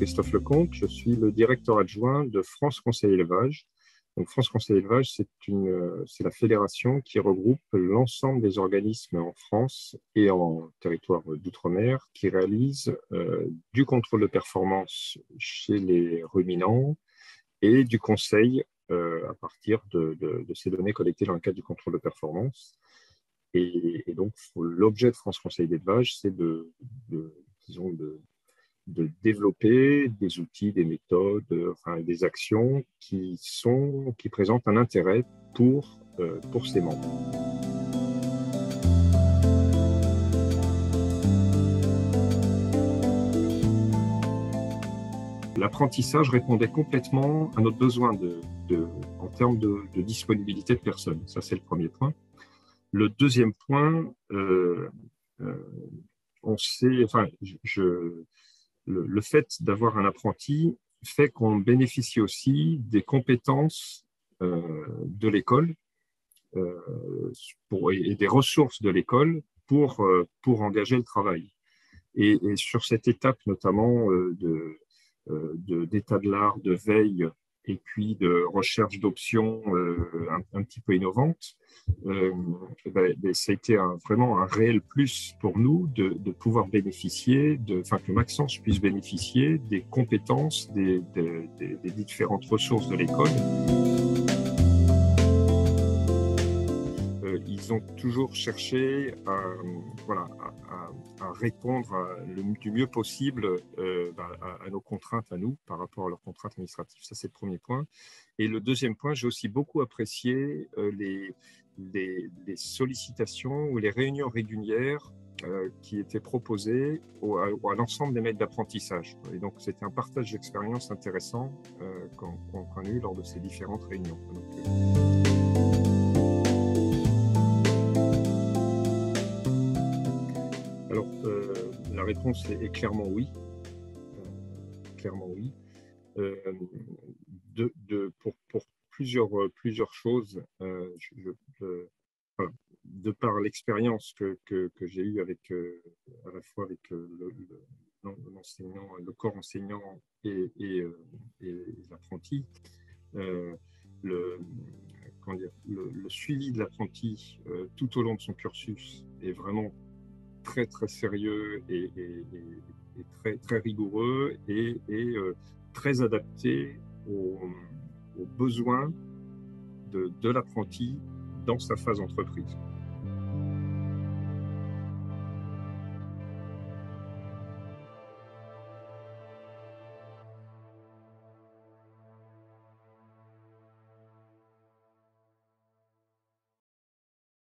Christophe Lecomte, je suis le directeur adjoint de France Conseil Élevage. Donc, France Conseil Élevage, c'est la fédération qui regroupe l'ensemble des organismes en France et en territoire d'outre-mer qui réalisent du contrôle de performance chez les ruminants et du conseil à partir de ces données collectées dans le cadre du contrôle de performance. Et donc, l'objet de France Conseil d'élevage, c'est disons, de développer des outils, des méthodes, enfin, des actions qui présentent un intérêt pour ses membres. L'apprentissage répondait complètement à notre besoin en termes de disponibilité de personnes. Ça, c'est le premier point. Le deuxième point, on sait, enfin, le fait d'avoir un apprenti fait qu'on bénéficie aussi des compétences de l'école et des ressources de l'école pour engager le travail. Et sur cette étape notamment d'état de l'art, de veille et puis de recherche d'options un petit peu innovantes, ça a été vraiment un réel plus pour nous de pouvoir bénéficier, que Maxence puisse bénéficier des compétences des différentes ressources de l'école. Ils ont toujours cherché à répondre du mieux possible à nos contraintes à nous par rapport à leurs contraintes administratives. Ça, c'est le premier point. Et le deuxième point, j'ai aussi beaucoup apprécié les sollicitations ou les réunions régulières qui étaient proposées à l'ensemble des maîtres d'apprentissage. Et donc, c'était un partage d'expérience intéressant qu'on a eu lors de ces différentes réunions. Alors, la réponse est clairement oui. Clairement oui. Pour plusieurs choses, de par l'expérience que j'ai eue à la fois avec l'enseignant, le corps enseignant et l'apprenti, le suivi de l'apprenti tout au long de son cursus est vraiment très très sérieux et très très rigoureux et très adapté aux besoins de l'apprenti dans sa phase entreprise.